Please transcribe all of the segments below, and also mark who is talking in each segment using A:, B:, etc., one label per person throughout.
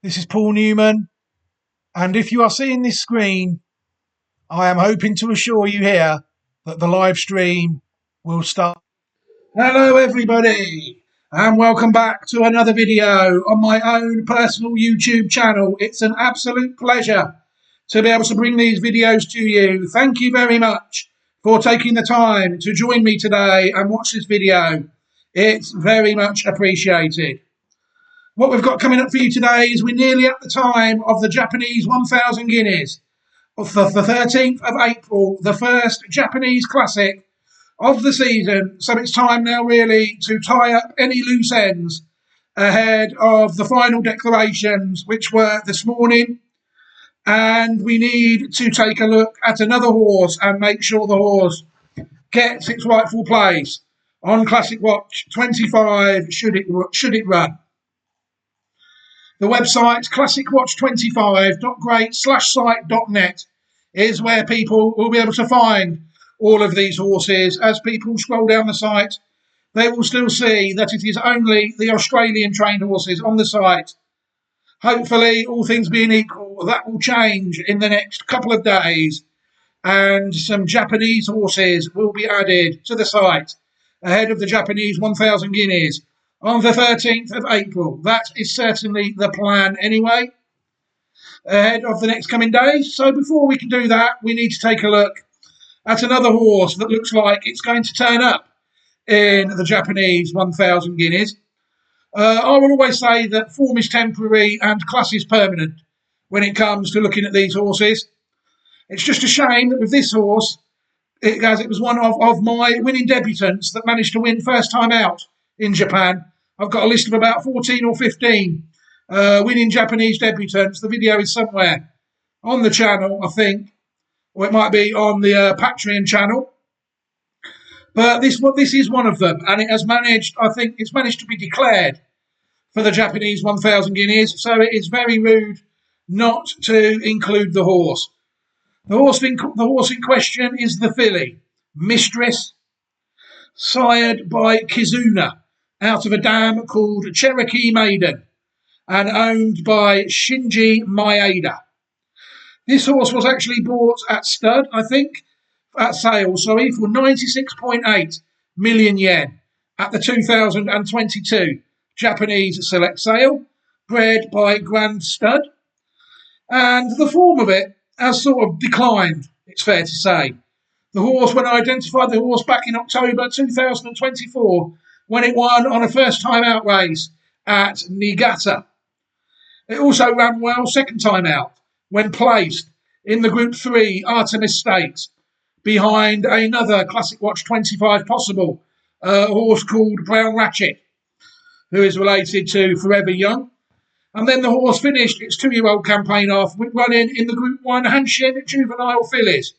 A: This is Paul Newman, and if you are seeing this screen, I am hoping to assure you here that the live stream will start. Hello everybody, and welcome back to another video on my own personal YouTube channel. It's an absolute pleasure to be able to bring these videos to you. Thank you very much for taking the time to join me today and watch this video. It's very much appreciated. What we've got coming up for you today is we're nearly at the time of the Japanese 1000 guineas of the 13th of April, the first Japanese classic of the season. So it's time now really to tie up any loose ends ahead of the final declarations, which were this morning. And we need to take a look at another horse and make sure the horse gets its rightful place on Classic Watch 25 should it run. The website classicwatch25.great/site.net is where people will be able to find all of these horses. As people scroll down the site, they will still see that it is only the Australian trained horses on the site. Hopefully, all things being equal, that will change in the next couple of days, and some Japanese horses will be added to the site ahead of the Japanese 1000 guineas on the 13th of April. That is certainly the plan anyway, ahead of the next coming days. So before we can do that, we need to take a look at another horse that looks like it's going to turn up in the Japanese 1000 guineas. I will always say that form is temporary and class is permanent when it comes to looking at these horses. It's just a shame that with this horse, it was one of my winning debutants that managed to win first time out in Japan. I've got a list of about 14 or 15 winning Japanese debutants. The video is somewhere on the channel, I think, or it might be on the Patreon channel. But this is one of them, and it's managed to be declared for the Japanese 1000 guineas. So it is very rude not to include the horse. The horse in question is the filly, Mistress, sired by Kizuna, out of a dam called Cherokee Maiden, and owned by Shinji Maeda. This horse was actually bought at sale, for 96.8 million yen at the 2022 Japanese Select Sale, bred by Grand Stud. And the form of it has sort of declined, it's fair to say. The horse, when I identified the horse back in October 2024, when it won on a first time out race at Niigata. It also ran well second time out when placed in the Group 3 Artemis Stakes behind another Classic Watch 25 possible, a horse called Brown Ratchet, who is related to Forever Young. And then the horse finished its 2-year-old campaign off with running in the Group 1 Hanshin Juvenile Fillies,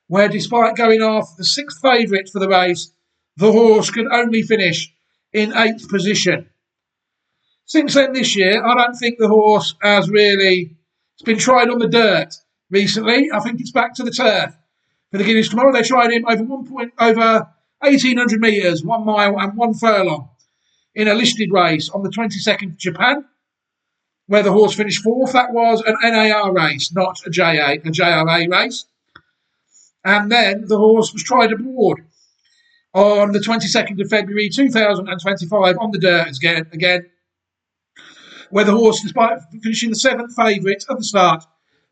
A: where despite going off the 6th favourite for the race, the horse could only finish in 8th position. Since then this year, I don't think the horse has really... It's been tried on the dirt recently. I think it's back to the turf. For the Guineas tomorrow, they tried him over 1,800 metres, 1 mile and 1 furlong in a listed race on the 22nd of Japan, where the horse finished 4th. That was an NAR race, not a JRA race. And then the horse was tried abroad on the 22nd of February 2025 on the dirt again, where the horse, despite finishing the 7th favourite at the start,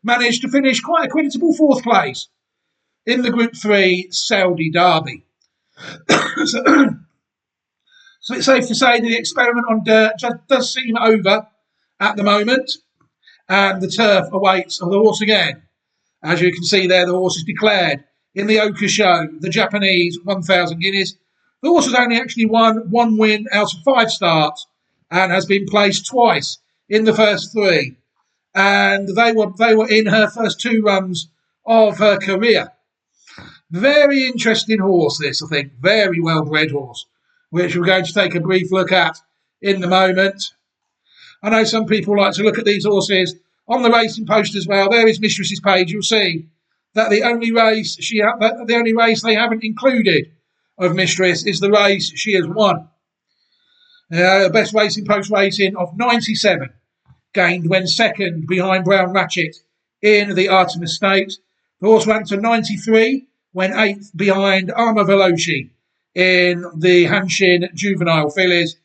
A: managed to finish quite a creditable 4th place in the Group 3 Saudi Derby. So it's safe to say that the experiment on dirt does seem over at the moment, and the turf awaits of the horse again. As you can see there, the horse is declared in the Oka Show, the Japanese 1000 guineas. The horse has only actually won 1 win out of 5 starts and has been placed twice in the first 3. And they were in her first 2 runs of her career. Very interesting horse, this, I think. Very well-bred horse, which we're going to take a brief look at in the moment. I know some people like to look at these horses on the racing post as well. There is Mistress's page. You'll see that the only race they haven't included of Mistress is the race she has won. Best racing post rating of 97 gained when second behind Brown Ratchet in the Artemis Stakes. The horse ran to 93 when eighth behind Armour Veloci in the Hanshin Juvenile Fillies,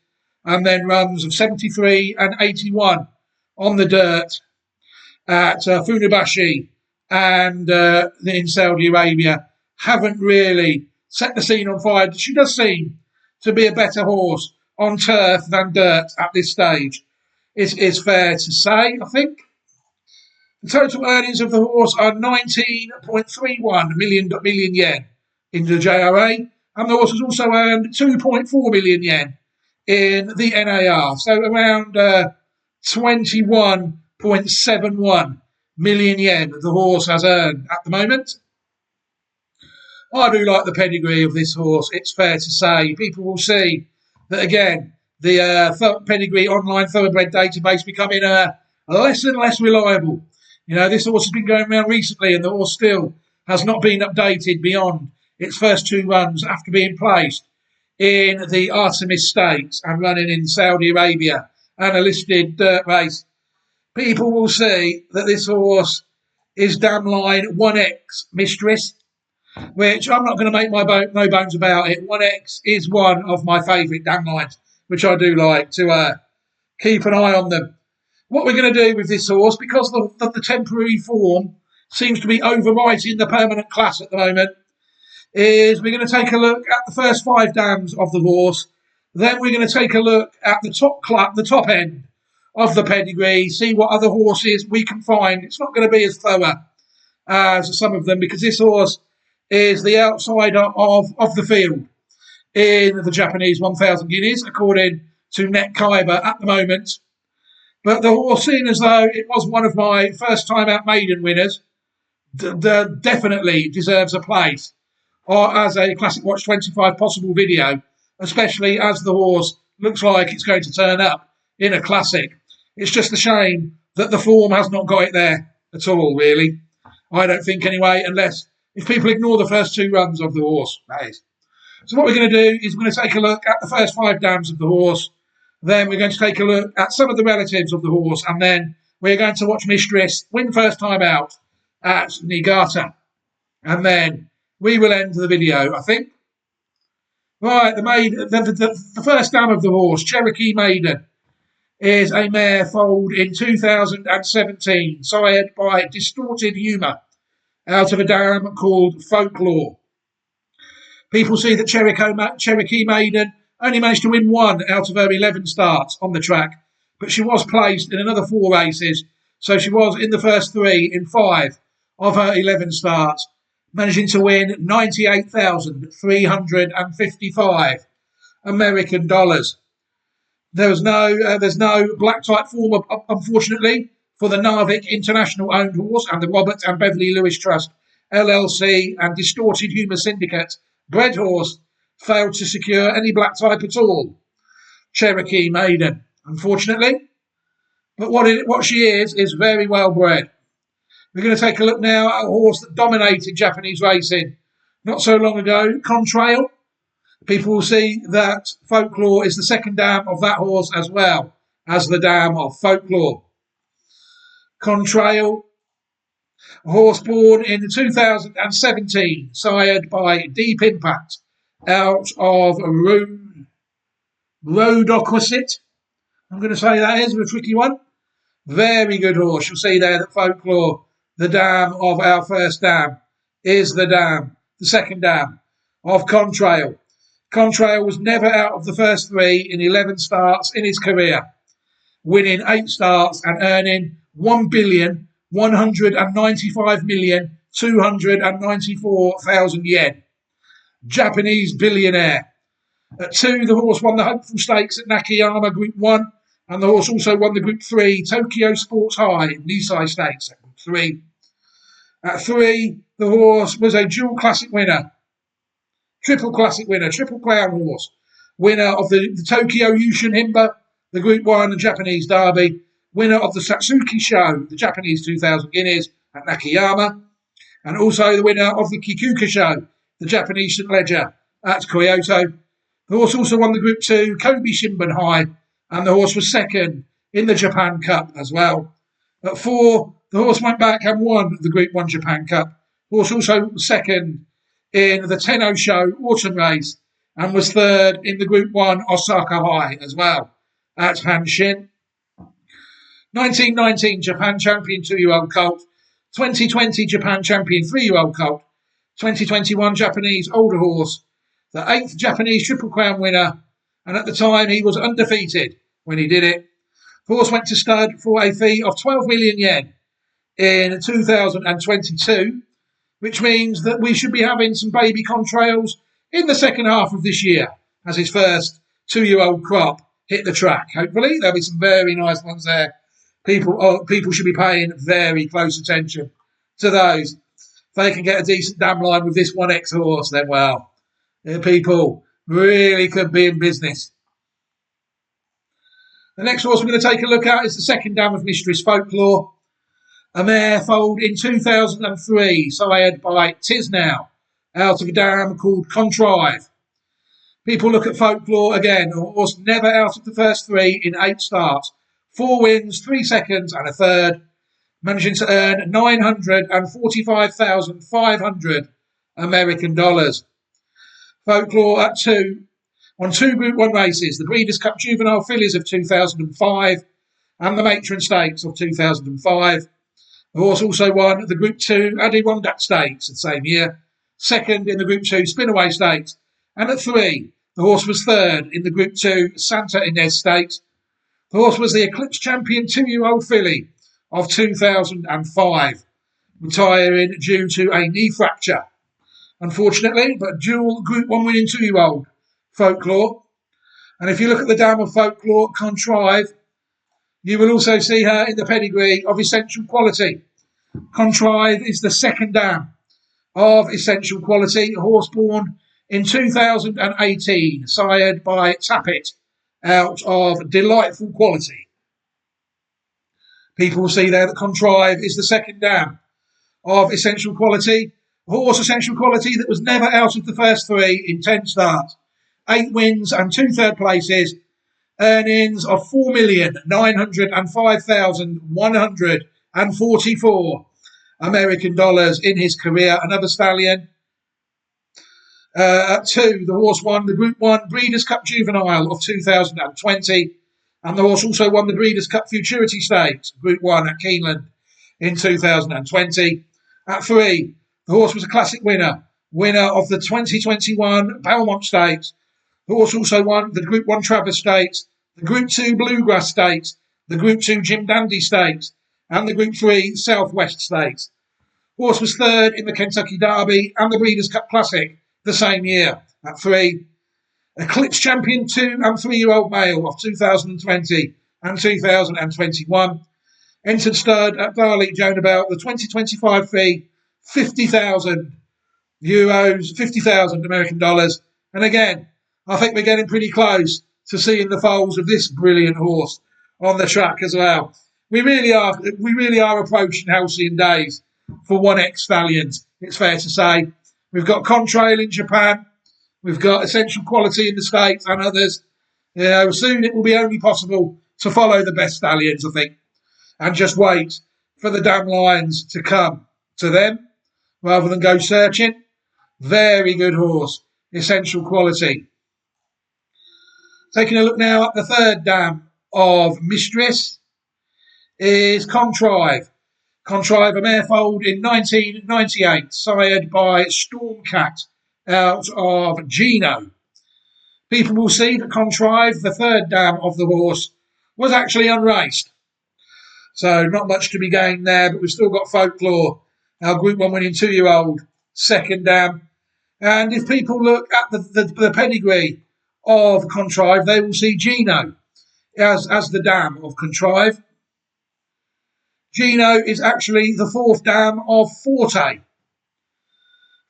A: and then runs of 73 and 81 on the dirt at Funabashi and in Saudi Arabia haven't really set the scene on fire. She does seem to be a better horse on turf than dirt at this stage. It's fair to say, I think. The total earnings of the horse are 19.31 million yen in the JRA, and the horse has also earned 2.4 million yen in the NAR, so around 21.71 million yen the horse has earned at the moment. I do like the pedigree of this horse, it's fair to say. People will see that, again, the pedigree online thoroughbred database becoming less and less reliable. You know, this horse has been going around recently and the horse still has not been updated beyond its first two runs after being placed in the Artemis Stakes and running in Saudi Arabia and a listed dirt race. People will see that this horse is damn line 1X Mistress, which I'm not going to make no bones about it. 1X is one of my favourite damn lines, which I do like to keep an eye on them. What we're going to do with this horse, because the temporary form seems to be overwriting the permanent class at the moment, is we're going to take a look at the first 5 dams of the horse. Then we're going to take a look at the top end of the pedigree, see what other horses we can find. It's not going to be as thorough as some of them, because this horse is the outsider of the field in the Japanese 1,000 guineas, according to Net Kaiba at the moment. But the horse, seeing as though it was one of my first time out maiden winners, definitely deserves a place or as a Classic Watch 25 possible video, especially as the horse looks like it's going to turn up in a classic. It's just a shame that the form has not got it there at all, really. I don't think anyway, unless if people ignore the first 2 runs of the horse, that is. So what we're going to do is we're going to take a look at the first 5 dams of the horse. Then we're going to take a look at some of the relatives of the horse, and then we're going to watch Mistress win first time out at Niigata. And then we will end the video, I think. Right, the first dam of the horse, Cherokee Maiden, is a mare foaled in 2017, sired by Distorted Humour, out of a dam called Folklore. People see that Cherokee Maiden only managed to win 1 out of her 11 starts on the track, but she was placed in another 4 races, so she was in the first 3 in 5 of her 11 starts, managing to win $98,355 American dollars. There's no black type form, unfortunately, for the Narvik International owned horse and the Robert and Beverly Lewis Trust LLC and Distorted Humour Syndicate bred horse failed to secure any black type at all. Cherokee Maiden, unfortunately. But what she is very well bred. We're going to take a look now at a horse that dominated Japanese racing not so long ago, Contrail. People will see that Folklore is the second dam of that horse as well as the dam of Folklore. Contrail, a horse born in 2017, sired by Deep Impact, out of Rodoquosit. I'm going to say that is a tricky one. Very good horse. You'll see there that Folklore, the dam of our first dam, is the second dam of Contrail. Contrail was never out of the first 3 in 11 starts in his career, winning 8 starts and earning 1,195,294,000 yen. Japanese billionaire. At 2, the horse won the Hopeful Stakes at Nakayama Group 1, and the horse also won the Group 3 Tokyo Sports High Nisai Stakes at Group 3. At 3, the horse was a dual classic winner, triple classic winner, triple crown horse, winner of the Tokyo Yushin Himba, the Group 1 and Japanese Derby, winner of the Satsuki Show, the Japanese 2,000 guineas at Nakayama, and also the winner of the Kikuka Show, the Japanese St. Ledger at Kyoto. The horse also won the Group 2 Kobe Shinbun High, and the horse was second in the Japan Cup as well. At 4, the horse went back and won the Group 1 Japan Cup. Horse also second in the Tenno Show autumn race and was third in the Group 1 Osaka High as well at Hanshin. 1919 Japan Champion 2-year-old colt, 2020 Japan Champion 3-year-old colt, 2021 Japanese older horse, the 8th Japanese Triple Crown winner, and at the time he was undefeated when he did it. The horse went to stud for a fee of 12 million yen in 2022, which means that we should be having some baby contrails in the second half of this year as his first 2-year-old crop hit the track. Hopefully there'll be some very nice ones there. People should be paying very close attention to those. If they can get a decent dam line with this 1X horse, then well, people really could be in business. The next horse we're going to take a look at is the second dam of Mistress Folklore. A mare foaled in 2003, sired by Tisnow, out of a dam called Contrive. People look at Folklore again, a horse never out of the first 3 in 8 starts. 4 wins, 3 seconds and a third, managing to earn $945,500 American dollars. Folklore at 2 won 2 Group 1 races, the Breeders' Cup Juvenile Fillies of 2005 and the Matron Stakes of 2005. The horse also won the Group 2 Adirondack Stakes the same year, second in the Group 2 Spinaway Stakes, and at 3, the horse was third in the Group 2 Santa Ynez Stakes. The horse was the Eclipse Champion 2-year-old filly of 2005, retiring due to a knee fracture. Unfortunately, but dual Group 1 winning 2-year-old Folklore. And if you look at the dam of Folklore, Contrive, you will also see her in the pedigree of Essential Quality. Contrive is the second dam of Essential Quality, a horse born in 2018, sired by Tappet, out of Delightful Quality. People will see there that Contrive is the second dam of Essential Quality, a horse Essential Quality that was never out of the first 3 in 10 starts, 8 wins and 2 third places, earnings of $4,905,144 American dollars in his career. Another stallion. At 2, the horse won the Group 1 Breeders' Cup Juvenile of 2020, and the horse also won the Breeders' Cup Futurity Stakes, Group 1 at Keeneland in 2020. At 3, the horse was a classic winner of the 2021 Belmont Stakes. The horse also won the Group 1 Travers Stakes, the Group 2 Bluegrass Stakes, the Group 2 Jim Dandy Stakes, and the Group 3 Southwest Stakes. The horse was third in the Kentucky Derby and the Breeders' Cup Classic the same year. At 3, Eclipse Champion 2 and 3-year-old male of 2020 and 2021. Entered stud at Darley Jonabelt, the 2025 fee, €50,000, 50,000 American dollars. And again, I think we're getting pretty close to seeing the foals of this brilliant horse on the track as well. We really are approaching halcyon days for 1X stallions, it's fair to say. We've got Contrail in Japan, we've got Essential Quality in the States and others. Soon it will be only possible to follow the best stallions, I think, and just wait for the damn lines to come to them rather than go searching. Very good horse, Essential Quality. Taking a look now at the third dam of Mistress is Contrive. Contrive, a mare foaled in 1998, sired by Stormcat out of Gino. People will see that Contrive, the third dam of the horse, was actually unraced. So not much to be gained there, but we've still got Folklore, our Group 1 winning 2-year-old, second dam. And if people look at the pedigree of Contrive, they will see Gino as the dam of Contrive. Gino is actually the fourth dam of Forte.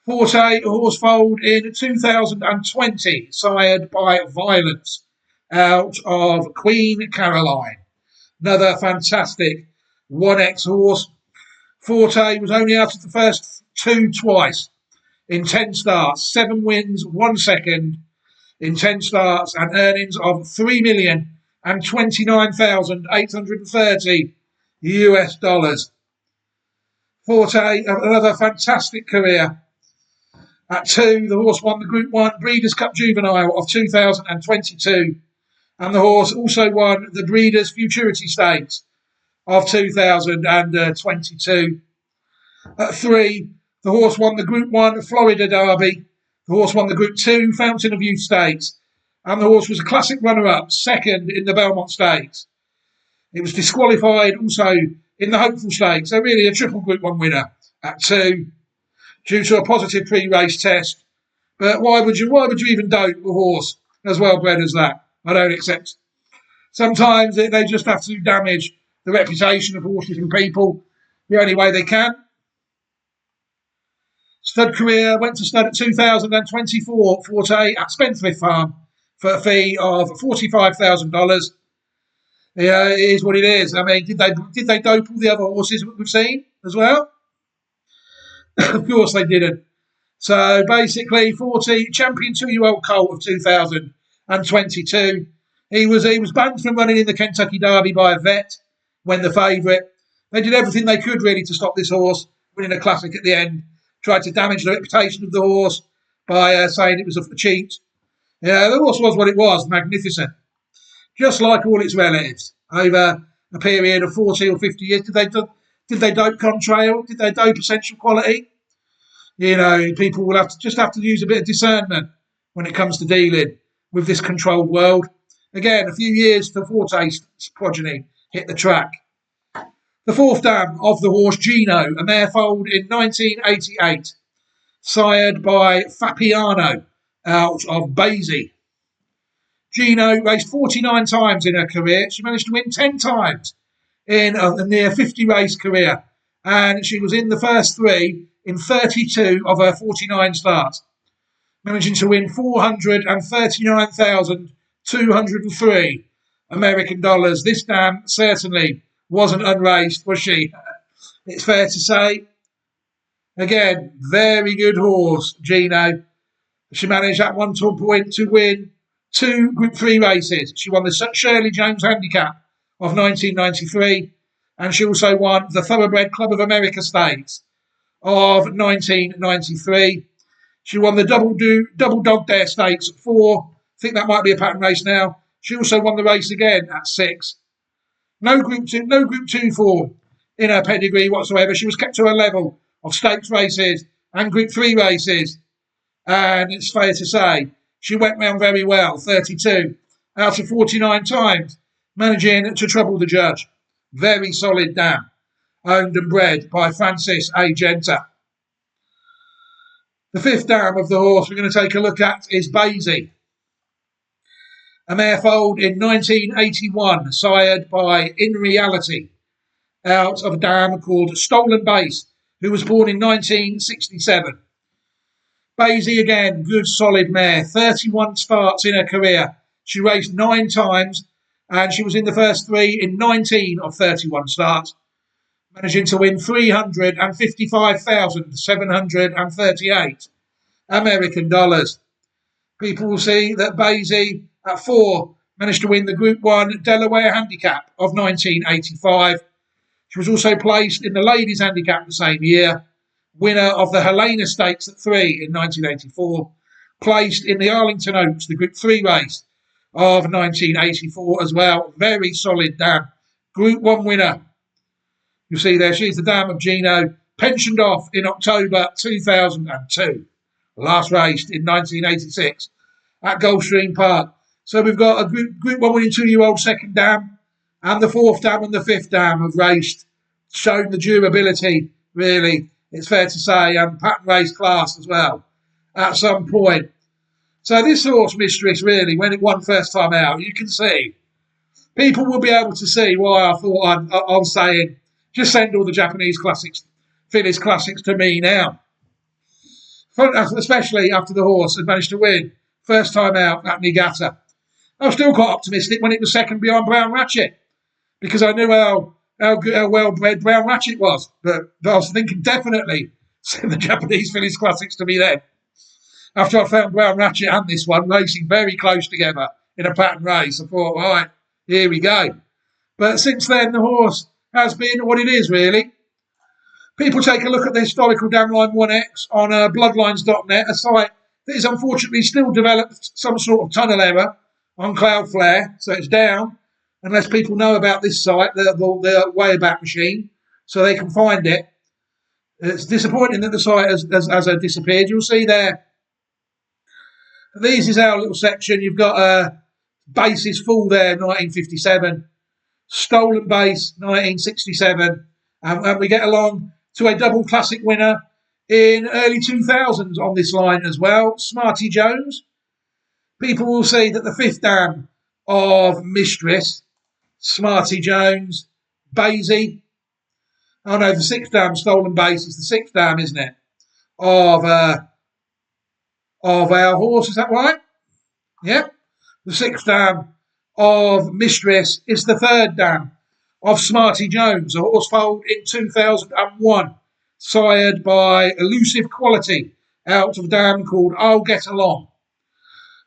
A: Forte, a horse foaled in 2020, sired by Violence, out of Queen Caroline. Another fantastic 1X horse. Forte was only out of the first 2 twice in 10 starts, 7 wins, 1 second in 10 starts, and earnings of $3,900,000 $229,830 US. Forte, another fantastic career. At 2, the horse won the Group 1 Breeders' Cup Juvenile of 2022. And the horse also won the Breeders' Futurity Stakes of 2022. At 3, the horse won the Group 1 Florida Derby. The horse won the Group 2 Fountain of Youth Stakes. And the horse was a classic runner-up, second in the Belmont Stakes. It was disqualified also in the Hopeful Stakes. So really a triple Group 1 winner at 2 due to a positive pre-race test. But why would you even dope a horse as well bred as that? I don't accept. Sometimes they just have to damage the reputation of horses and people the only way they can. Stud career went to stud at 2024 Forte at Spendthrift Farm for a fee of $45,000. Yeah, it is what it is. I mean, did they dope all the other horses we've seen as well? Of course they didn't. So basically, 40 champion 2-year-old colt of 2022. He was banned from running in the Kentucky Derby by a vet when the favourite. They did everything they could really to stop this horse winning a classic at the end. Tried to damage the reputation of the horse by saying it was a cheat. Yeah, the horse was what it was, magnificent. Just like all its relatives over a period of 40 or 50 years. Did they dope Contrail? Did they dope Essential Quality? You know, people will have to use a bit of discernment when it comes to dealing with this controlled world. Again, a few years till Forte's progeny hit the track. The 4th dam of the horse Gino, a mare foaled in 1988, sired by Fapiano out of Basie. Gino raced 49 times in her career. She managed to win 10 times in a near 50 race career. And she was in the first 3 in 32 of her 49 starts, managing to win $439,203 American dollars. This dam certainly wasn't unraced, was she? It's fair to say. Again, very good horse, Gino. She managed at one point to win 2 Group 3 races. She won the Shirley Jones Handicap of 1993, and she also won the Thoroughbred Club of America Stakes of 1993. She won the Double Dog Dare Stakes at 4. I think that might be a pattern race now. She also won the race again at 6. No Group 2 form in her pedigree whatsoever. She was kept to a level of stakes races and Group 3 races. And it's fair to say she went round very well, 32 out of 49 times, managing to trouble the judge. Very solid dam, owned and bred by Francis A. Genta. The 5th dam of the horse we're going to take a look at is Basie. A mare foaled in 1981, sired by In Reality, out of a dam called Stolen Base, who was born in 1967. Basie again, good solid mare, 31 starts in her career. She raced 9 times and she was in the first 3 in 19 of 31 starts, managing to win $355,738 American dollars. People will see that Basie at 4 managed to win the Group 1 Delaware Handicap of 1985. She was also placed in the Ladies Handicap the same year, winner of the Helena Stakes at 3 in 1984, placed in the Arlington Oaks, the Group 3 race of 1984 as well. Very solid dam. Group 1 winner. You see there, she's the dam of Gino, pensioned off in October 2002. Last raced in 1986 at Gulfstream Park. So we've got a Group 1 winning 2-year-old second dam, and the 4th dam and the 5th dam have raced, shown the durability, really, it's fair to say, and pattern race class as well at some point. So this horse, Mistress, really, when it won first time out, you can see, people will be able to see why I thought I was saying, just send all the Japanese classics, Phillies classics to me now. Especially after the horse had managed to win first time out at Niigata. I was still quite optimistic when it was second behind Brown Ratchet, because I knew how well-bred Brown Ratchet was. But I was thinking definitely send the Japanese Phillies classics to me then. After I found Brown Ratchet and this one racing very close together in a pattern race, I thought, right, Here we go. But since then, the horse has been what it is, really. People take a look at the historical Damline 1X on bloodlines.net, a site that is unfortunately still developed some sort of tunnel error on Cloudflare, so it's down, unless people know about this site, the Wayback Machine, so they can find it. It's disappointing that the site has disappeared. You'll see there. This is our little section. You've got bases full there, 1957. Stolen base, 1967. And we get along to a double classic winner in early 2000s on this line as well, Smarty Jones. People will see that the fifth dam of Mistress, Smarty Jones, Basie. Oh no, the sixth dam, Stolen Base, is the sixth dam, isn't it? Of our horse, is that right? Yep. The sixth dam of Mistress is the third dam of Smarty Jones, a horse foaled in 2001, sired by Elusive Quality out of a dam called I'll Get Along.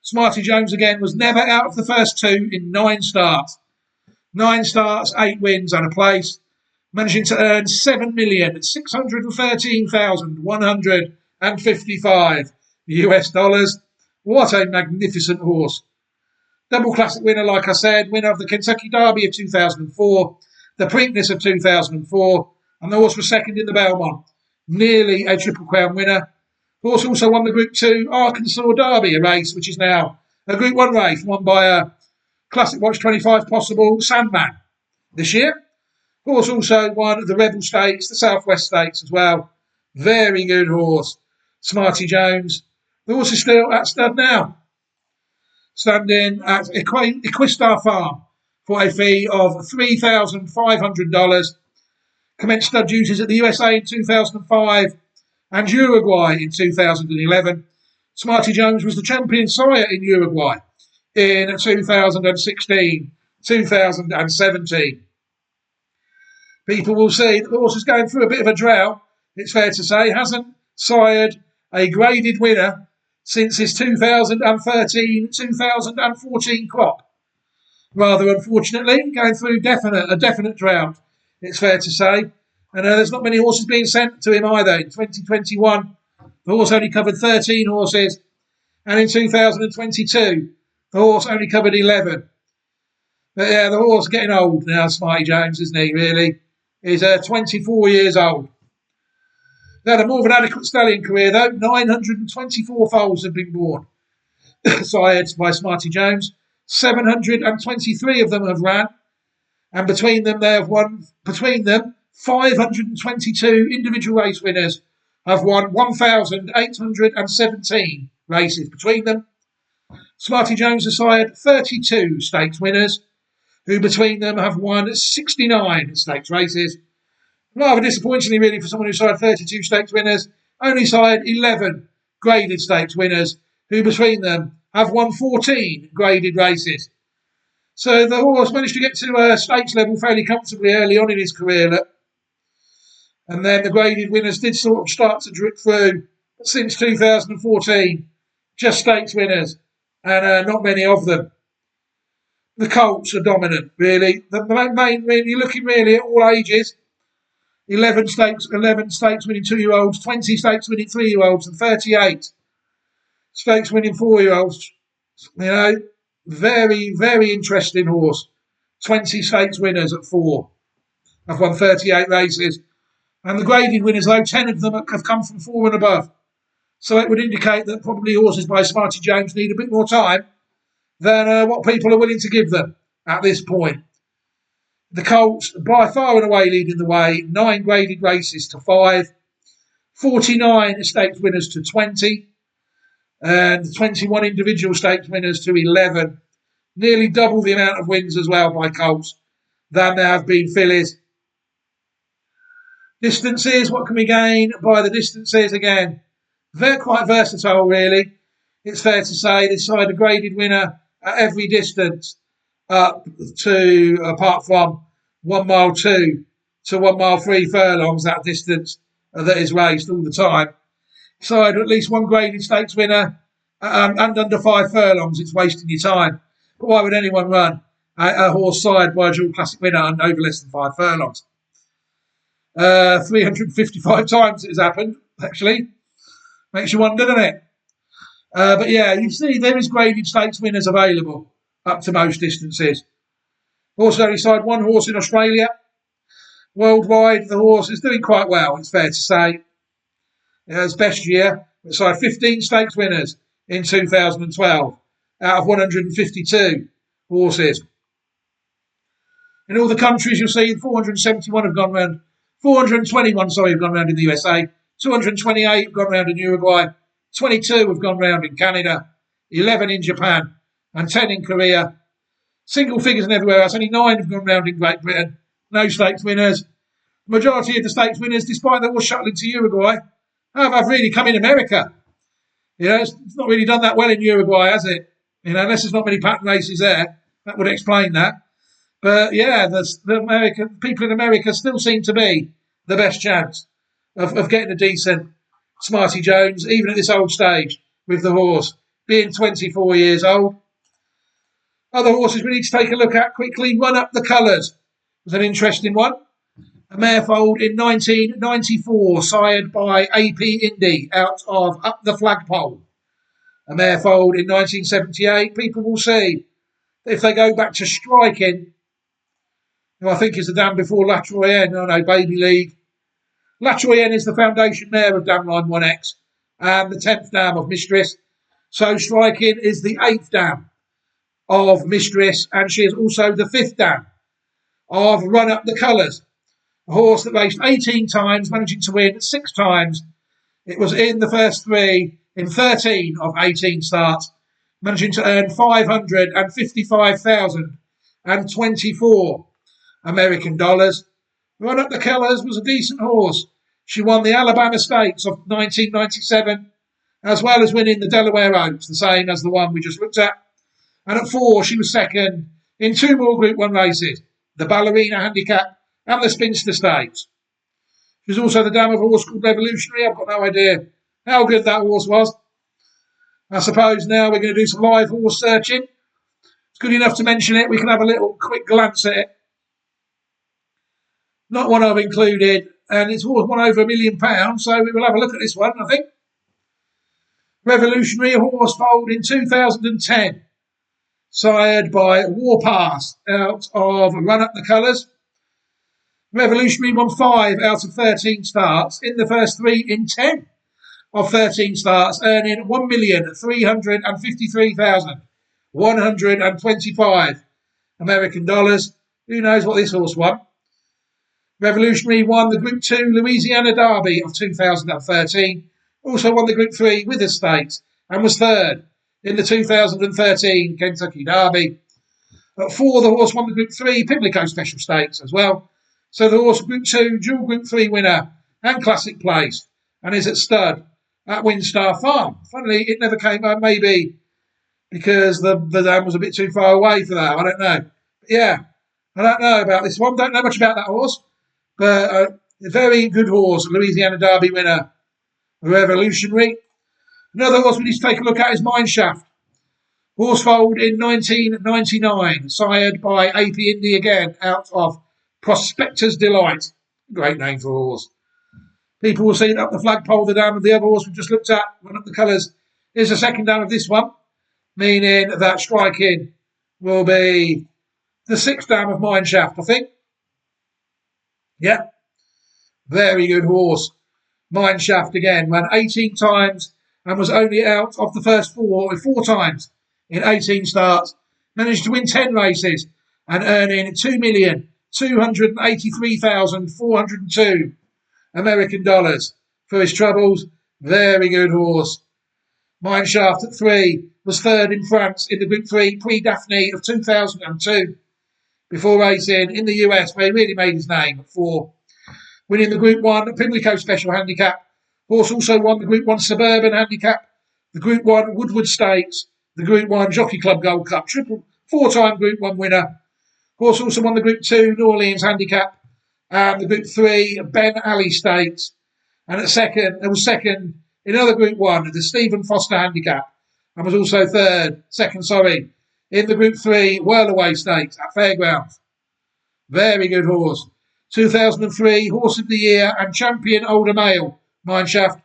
A: Smarty Jones again was never out of the first two in 9 starts. 9 starts, 8 wins and a place, managing to earn $7,613,155 US. What a magnificent horse. Double classic winner, like I said, winner of the Kentucky Derby of 2004, the Preakness of 2004, and the horse was second in the Belmont. Nearly a Triple Crown winner. The horse also won the Group 2 Arkansas Derby, a race which is now a Group 1 race, won by a Classic Watch 25 Possible Sandman this year. The horse also won the Rebel Stakes, the Southwest Stakes as well. Very good horse, Smarty Jones. The horse is still at stud now, standing at Equistar Farm for a fee of $3,500. Commenced stud duties at the USA in 2005 and Uruguay in 2011. Smarty Jones was the champion sire in Uruguay in 2016, 2017. People will see that the horse is going through a bit of a drought, it's fair to say. Hasn't sired a graded winner since his 2013-2014 crop. Rather unfortunately, going through a definite drought, it's fair to say. And there's not many horses being sent to him either. In 2021, the horse only covered 13 horses. And in 2022, the horse only covered 11. But yeah, the horse getting old now, Smarty Jones, isn't he, really? He's 24 years old. They had a more of an adequate stallion career, though. 924 foals have been born, sired by Smarty Jones. 723 of them have ran. And between them, 522 individual race winners have won 1,817 races between them. Smarty Jones has sired 32 stakes winners, who between them have won 69 stakes races. Rather disappointingly, really, for someone who sired 32 stakes winners, only sired 11 graded stakes winners, who between them have won 14 graded races. So the horse managed to get to stakes level fairly comfortably early on in his career. And then the graded winners did sort of start to drip through. But since 2014, just stakes winners, and not many of them. The colts are dominant, really. The main, you're looking really at all ages. 11 stakes winning 2-year-olds, 20 stakes winning 3-year-olds, and 38 stakes winning 4-year-olds. You know, very, very interesting horse. 20 stakes winners at 4. I've won 38 races. And the graded winners, though, 10 of them have come from 4 and above. So it would indicate that probably horses by Smarty Jones need a bit more time than what people are willing to give them at this point. The colts, by far and away, leading the way. 9 graded races to 5. 49 stakes winners to 20. And 21 individual stakes winners to 11. Nearly double the amount of wins as well by colts than there have been fillies. Distances, what can we gain by the distances again? They're quite versatile, really. It's fair to say this side a graded winner at every distance up to, apart from 1 mile 2 to 1 mile 3 furlongs, that distance that is raced all the time. Side at least 1 graded stakes winner and under 5 furlongs, it's wasting your time. But why would anyone run a horse sired by a dual classic winner and over less than 5 furlongs. 355 times it has happened, actually. Makes you wonder, doesn't it? But yeah, you see there is graded stakes winners available up to most distances. Also, only side one horse in Australia. Worldwide, the horse is doing quite well, it's fair to say. Its best year, it side 15 stakes winners in 2012 out of 152 horses. In all the countries, you'll see 471 have gone round. 421, have gone round in the USA. 228 have gone round in Uruguay. 22 have gone round in Canada. 11 in Japan. And 10 in Korea. Single figures and everywhere else. Only 9 have gone round in Great Britain. No stakes winners. The majority of the stakes winners, despite the horse shuttling to Uruguay, have really come in America. It's not really done that well in Uruguay, has it? Unless there's not many pattern races there. That would explain that. But yeah, the people in America still seem to be the best chance of getting a decent Smarty Jones, even at this old stage with the horse, being 24 years old. Other horses we need to take a look at quickly. Run Up the Colours was an interesting one. A mare foaled in 1994, sired by AP Indy out of Up the Flagpole. A mare foaled in 1978. People will see if they go back to striking, who I think is the dam before La Troyenne, Baby League. La Troyenne is the foundation mare of Dam Line 1X and the 10th dam of Mistress. So striking is the 8th dam of Mistress, and she is also the 5th dam of Run Up the Colours. A horse that raced 18 times, managing to win 6 times. It was in the first 3 in 13 of 18 starts, managing to earn $555,024 American dollars. Run Up the Colours was a decent horse. She won the Alabama Stakes of 1997, as well as winning the Delaware Oaks, the same as the one we just looked at. And at 4, she was second in 2 more Group 1 races, the Ballerina Handicap and the Spinster Stakes. She was also the dam of a horse called Revolutionary. I've got no idea how good that horse was. I suppose now we're going to do some live horse searching. It's good enough to mention it. We can have a little quick glance at it. Not one I've included, and it's worth over £1 million, so we will have a look at this one, I think. Revolutionary, a horse foaled in 2010, sired by Warpass out of Run Up the Colours. Revolutionary won 5 out of 13 starts in the first 3 in 10 of 13 starts, earning $1,353,125 American dollars. Who knows what this horse won? Revolutionary won the Group 2 Louisiana Derby of 2013, also won the Group 3 Withers Stakes, and was 3rd in the 2013 Kentucky Derby. At 4, the horse won the Group 3 Pimlico Special Stakes as well. So the horse Group 2 dual Group 3 winner and classic place, and is at stud at Winstar Farm. Funnily, it never came home, maybe because the dam was a bit too far away for that. I don't know. But yeah, I don't know about this one. Don't know much about that horse. But a very good horse, Louisiana Derby winner, Revolutionary. Another horse we need to take a look at is Mineshaft. Horse foaled in 1999, sired by AP Indy again, out of Prospector's Delight. Great name for a horse. People will see it Up the Flagpole, the dam of the other horse we just looked at, Run Up the Colours, is the second dam of this one, meaning that striking will be the 6th dam of Mineshaft, I think. Yeah, very good horse. Mineshaft again, ran 18 times and was only out of the first 4 times in 18 starts. Managed to win 10 races and earning $2,283,402 American dollars for his troubles. Very good horse. Mineshaft at 3 was 3rd in France in the Group 3 Prix Daphne of 2002. Before racing in the US, where he really made his name at 4. Winning the Group 1 Pimlico Special Handicap. Horse also won the Group 1 Suburban Handicap, the Group 1 Woodward Stakes, the Group 1 Jockey Club Gold Cup, 4-time Group 1 winner. Horse also won the Group 2 New Orleans Handicap and the Group 3 Ben Ali Stakes. And was second in another Group 1, the Stephen Foster Handicap, and was also second, in the Group 3 Whirlaway Stakes at Fairgrounds. Very good horse. 2003 Horse of the Year and Champion Older Male, Mineshaft.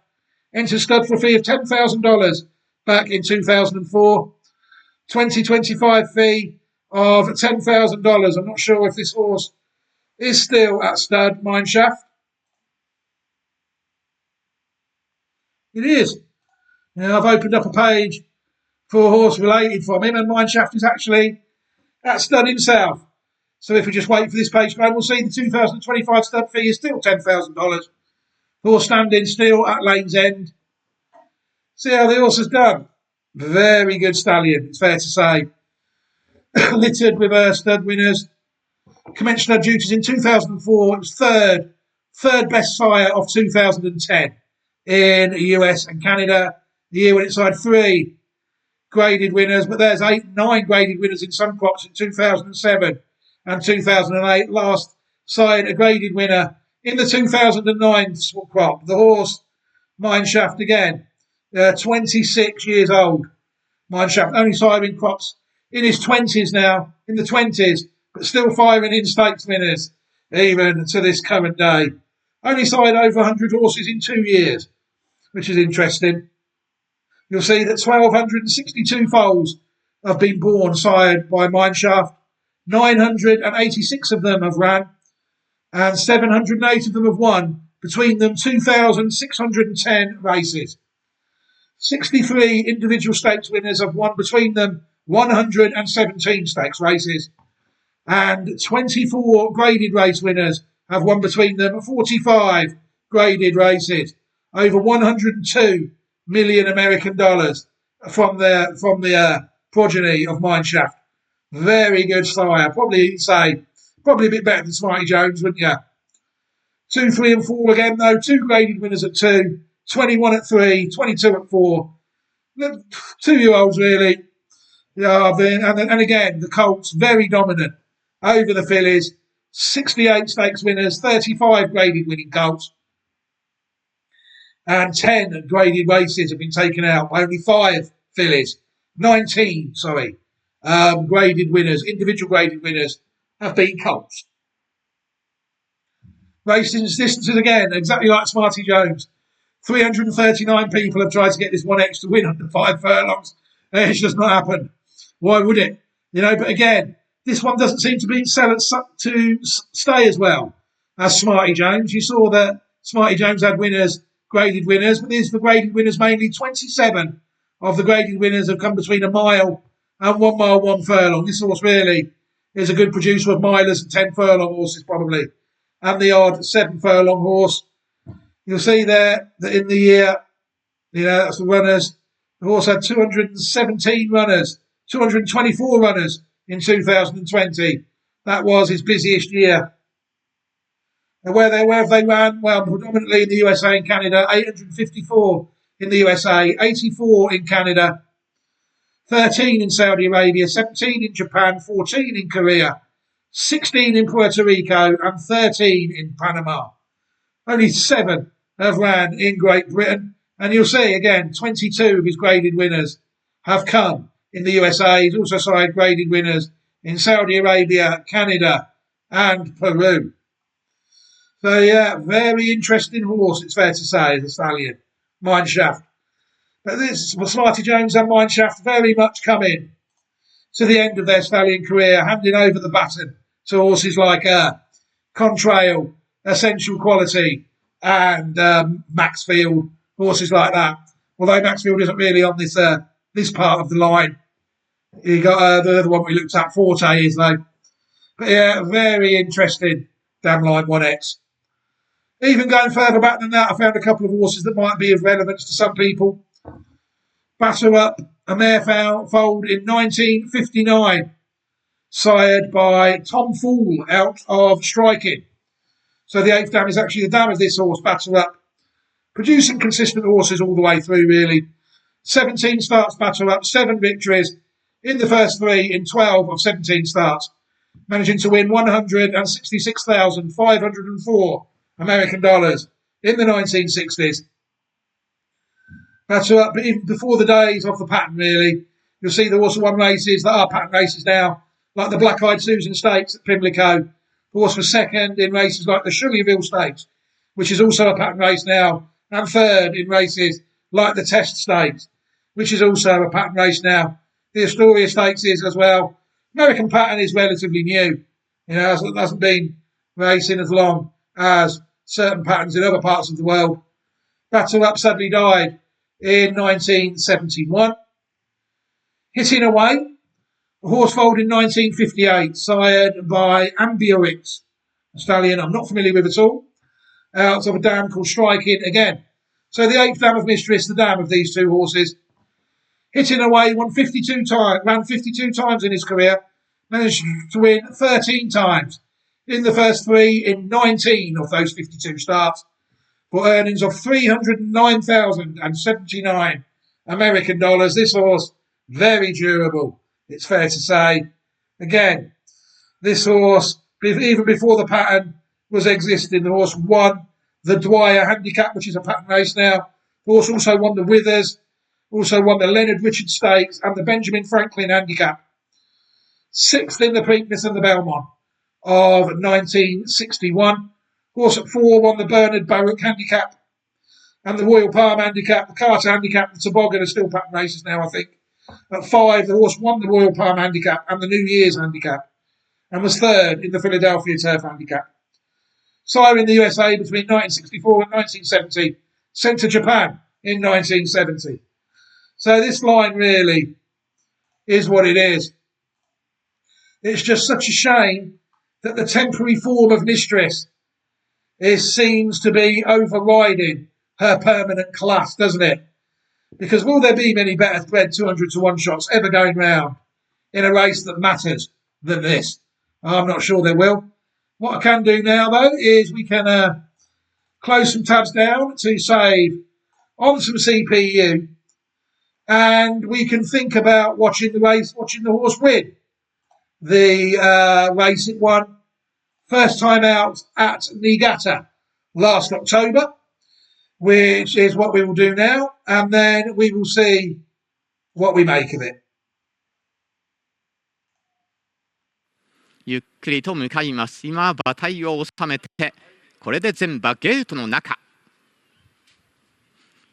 A: Entered stud for a fee of $10,000 back in 2004. 2025 fee of $10,000. I'm not sure if this horse is still at stud, Mineshaft. It is. Now I've opened up a page for a horse related from him, and Mineshaft is actually at stud himself. So if we just wait for this page to go, we'll see the 2025 stud fee is still $10,000. Horse standing still at Lane's End. See how the horse has done. Very good stallion, it's fair to say. Littered with stud winners. Commenced stud duties in 2004. It was third best sire of 2010 in the US and Canada. The year when it sired 3 graded winners, but there's 9 graded winners in some crops in 2007 and 2008. Last sired a graded winner in the 2009 crop. The horse, Mineshaft again, 26 years old. Mineshaft only siring crops in his 20s now, in the 20s, but still firing in stakes winners, even to this current day. Only sired over 100 horses in 2 years, which is interesting. You'll see that 1,262 foals have been born sired by Mineshaft. 986 of them have ran, and 708 of them have won. Between them, 2,610 races. 63 individual stakes winners have won between them 117 stakes races, and 24 graded race winners have won between them 45 graded races. Over 102 million American dollars from the progeny of Mineshaft. Very good sire. Probably a bit better than Smarty Jones, wouldn't you? 2, 3 and 4 again though. 2 graded winners at 2, 21 at 3, 22 at 4. 2-year-olds really. Yeah, and again the colts very dominant over the fillies. 68 stakes winners, 35 graded winning colts, and 10 graded races have been taken out by only 5 fillies. 19, graded winners, individual graded winners, have been colts. Racing distances again, exactly like Smarty Jones. 339 people have tried to get this 1X to win under 5 furlongs. It's just not happened. Why would it? But again, this one doesn't seem to stay as well as Smarty Jones. You saw that Smarty Jones had winners, graded winners, but these are the graded winners mainly. 27 of the graded winners have come between a mile and 1 mile, 1 furlong. This horse really is a good producer of milers and 10 furlong horses probably, and the odd 7 furlong horse. You'll see there that in the year, that's the runners. The horse had 217 runners, 224 runners in 2020. That was his busiest year. And where have they ran? Well, predominantly in the USA and Canada. 854 in the USA, 84 in Canada, 13 in Saudi Arabia, 17 in Japan, 14 in Korea, 16 in Puerto Rico, and 13 in Panama. Only 7 have ran in Great Britain. And you'll see, again, 22 of his graded winners have come in the USA. He's also signed graded winners in Saudi Arabia, Canada, and Peru. So, yeah, very interesting horse, it's fair to say, the stallion, Mineshaft. But this, Smarty Jones and Mineshaft very much coming to the end of their stallion career, handing over the baton to horses like Contrail, Essential Quality, and Maxfield, horses like that. Although Maxfield isn't really on this part of the line. You got the other one we looked at, Forte is though. But yeah, very interesting damn line 1X. Even going further back than that, I found a couple of horses that might be of relevance to some people. Batter Up, a mare foaled in 1959, sired by Tom Fool out of Striking. So the 8th dam is actually the dam of this horse, Batter Up. Producing consistent horses all the way through, really. 17 starts, Batter Up, 7 victories in the first 3 in 12 of 17 starts, managing to win $166,504 American dollars in the 1960s. Batter Up, even before the days of the pattern, really. You'll see there also won races that are pattern races now, like the Black Eyed Susan Stakes at Pimlico. The horse was second in races like the Sugarville Stakes, which is also a pattern race now, and third in races like the Test Stakes, which is also a pattern race now. The Astoria Stakes is as well. American pattern is relatively new. It hasn't been racing as long as certain patterns in other parts of the world. Battle Up sadly died in 1971. Hitting Away, a horse foaled in 1958, sired by Ambiorix, a stallion I'm not familiar with at all, out of a dam called Striking again. So the 8th dam of Mistress, the dam of these two horses. Hitting Away won 52 times, ran 52 times in his career, managed to win 13 times in the first 3 in 19 of those 52 starts, for earnings of $309,079 American dollars. This horse, very durable, it's fair to say. Again, this horse, even before the pattern was existing, the horse won the Dwyer Handicap, which is a pattern race now. The horse also won the Withers, also won the Leonard Richard Stakes and the Benjamin Franklin Handicap. 6th in the Preakness and the Belmont of 1961. Horse at 4 won the Bernard Baruch Handicap and the Royal Palm Handicap, the Carter Handicap, the Toboggan are still pattern races now, I think. At 5, the horse won the Royal Palm Handicap and the New Year's Handicap and was 3rd in the Philadelphia Turf Handicap. Sire in the USA between 1964 and 1970, sent to Japan in 1970. So this line really is what it is. It's just such a shame that the temporary form of Mistress seems to be overriding her permanent class, doesn't it? Because will there be many better bred 200 to 1 shots ever going round in a race that matters than this? I'm not sure there will. What I can do now, though, is we can close some tabs down to save on some CPU, and we can think about watching the race, watching the horse win the race it won first time out at Niigata last October, which is what we will do now, and then we will see what we make of it.
B: ゆっくりと向かいます。今馬体を収めて、これで全馬ゲートの中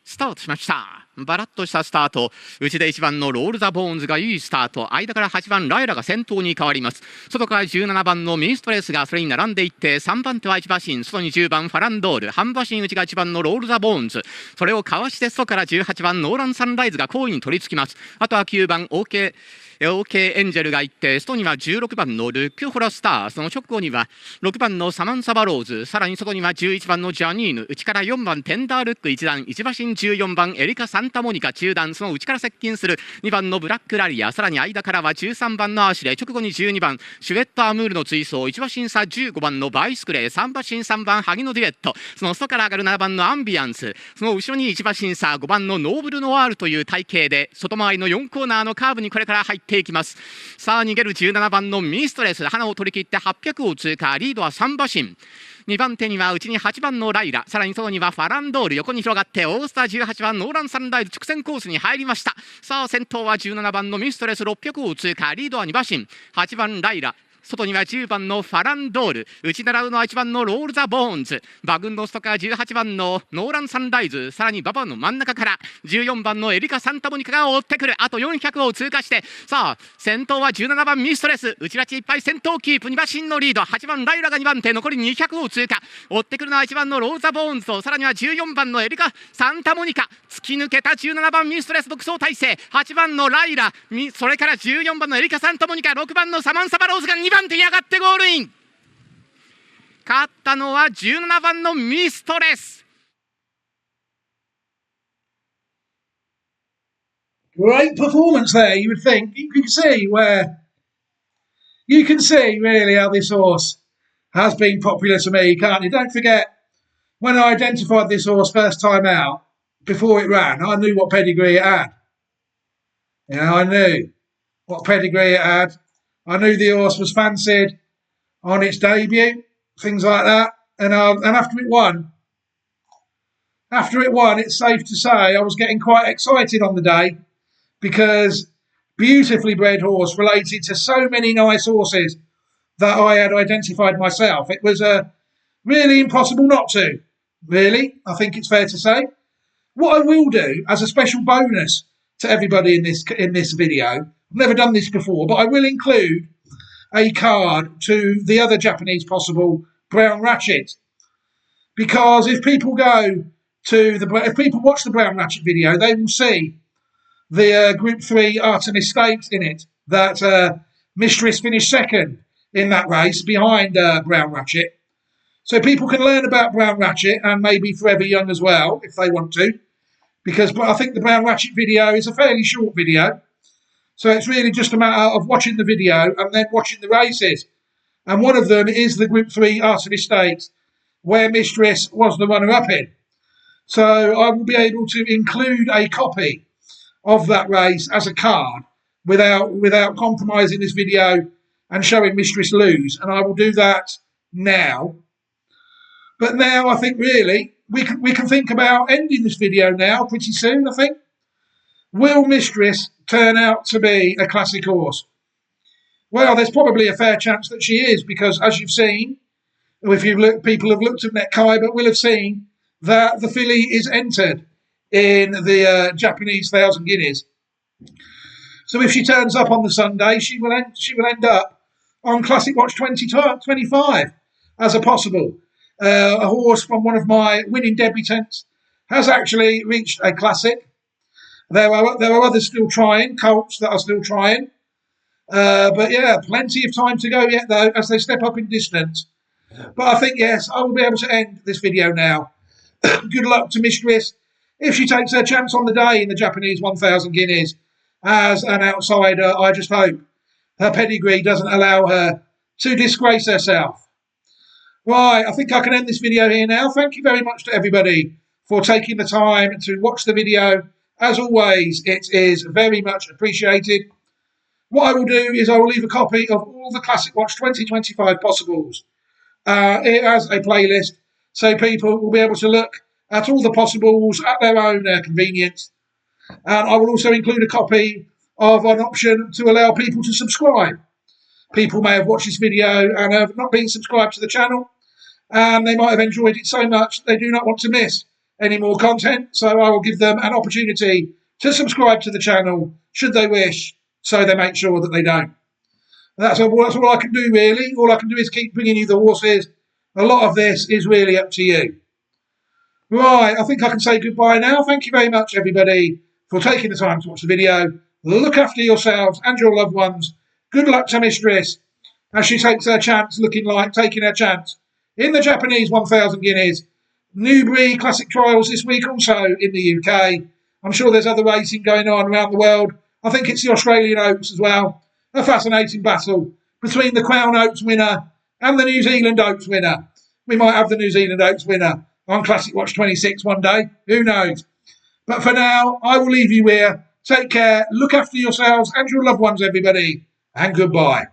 B: スタートしました。バラッとしたスタート、内で1番のロール・ザ・ボーンズがいいスタート、間から8番ライラが先頭に変わります。外から17番のミストレスがそれに並んでいって、3番手は1馬身、外に10番ファランドール、半馬身内が1番のロール・ザ・ボーンズ、それをかわして外から18番ノーラン・サンライズが好位に取り付きます。あとは9番 OKエンジェルが行って、外には16番のルック・ホラスター、その直後には6番のサマンサ・バローズ、さらに外には11番のジャニーヌ、内から4番テンダールック1段、1馬身14番エリカ・サンタモニカ中段、その内から接近する2番のブラック・ラリア、さらに間からは13番のアシュレ、直後に12番シュウェット・アムールの追走、1馬身差15番のバイスクレー、3馬身3番ハギのデュエット、その外から上がる7番のアンビアンス、その後ろに1馬身差5番のノーブル・ノワールという体型で外回りの4コーナーのカーブにこれから入っていきます。さあ逃げる17番のミストレス、花を取り切って800を通過、リードは3馬身。2番手には内に8番のライラ、さらに外にはファランドール、横に広がってオースター18番ノーランサンライズ直線コースに入りました。さあ先頭は17番のミストレス600を通過、リードは2馬身、8番ライラ、外には10番のファランドール、内狙うのは1番のロール・ザ・ボーンズ、馬群の外から18番のノーラン・サンライズ、さらに馬場の真ん中から14番のエリカ・サンタモニカが追ってくる。あと400を通過して、さあ先頭は17番ミストレス、内ラチいっぱい先頭キープ、2馬身のリード、8番ライラが2番手、残り200を通過、追ってくるのは1番のロール・ザ・ボーンズと、さらには14番のエリカ・サンタモニカ、突き抜けた17番ミストレス独走体制、8番のライラ、それから14番のエリカ・サンタモニカ、6番のサマンサ・バローズが2番手に上がってゴールイン。勝ったのは17番のミストレス。
A: Great performance there. You would think you can see really how this horse has been popular to me, can't you? Don't forget, when I identified this horse first time out, before it ran, I knew what pedigree it had. I knew what pedigree it had. I knew the horse was fancied on its debut, things like that. And after it won, it's safe to say I was getting quite excited on the day, because beautifully bred horse related to so many nice horses that I had identified myself. It was really impossible not to. Really, I think it's fair to say. What I will do as a special bonus to everybody in this video, I've never done this before, but I will include a card to the other Japanese possible Brown Ratchet, because if people if people watch the Brown Ratchet video, they will see the Group 3 Artemis Stakes in it that Mistress finished second in that race behind Brown Ratchet. So people can learn about Brown Ratchet and maybe Forever Young as well if they want to, because I think the Brown Ratchet video is a fairly short video. So it's really just a matter of watching the video and then watching the races. And one of them is the Group 3 Artemis Stakes, where Mistress was the runner-up in. So I will be able to include a copy of that race as a card without compromising this video and showing Mistress lose. And I will do that now. But now I think really we can think about ending this video now pretty soon, I think. Will Mistress turn out to be a classic horse? Well, there's probably a fair chance that she is, because as you've seen, if people have looked at Nekai, but will have seen that the filly is entered in the Japanese 1,000 guineas. So if she turns up on the Sunday, she will end up on Classic Watch 2025 as a possible. A horse from one of my winning debutants has actually reached a classic. There are others still trying, colts that are still trying. But yeah, plenty of time to go yet, though, as they step up in distance. But I think, yes, I will be able to end this video now. Good luck to Mistress if she takes her chance on the day in the Japanese 1,000 guineas. As an outsider, I just hope her pedigree doesn't allow her to disgrace herself. Right, I think I can end this video here now. Thank you very much to everybody for taking the time to watch the video. As always, it is very much appreciated. What I will do is I will leave a copy of all the Classic Watch 2025 possibles as a playlist, so people will be able to look at all the possibles at their own convenience. And I will also include a copy of an option to allow people to subscribe. People may have watched this video and have not been subscribed to the channel, and they might have enjoyed it so much that they do not want to miss any more content. So I will give them an opportunity to subscribe to the channel should they wish, so they make sure that they don't. That's all I can do, really. All I can do is keep bringing you the horses. A lot of this is really up to you. Right, I think I can say goodbye now. Thank you very much, everybody, for taking the time to watch the video. Look after yourselves and your loved ones. Good luck to Mistress as she takes her chance, looking like taking her chance in the Japanese 1,000 guineas. Newbury Classic Trials this week also in the UK. I'm sure there's other racing going on around the world. I think it's the Australian Oaks as well. A fascinating battle between the Crown Oaks winner and the New Zealand Oaks winner. We might have the New Zealand Oaks winner on Classic Watch 26 one day. Who knows? But for now, I will leave you here. Take care. Look after yourselves and your loved ones, everybody. And goodbye.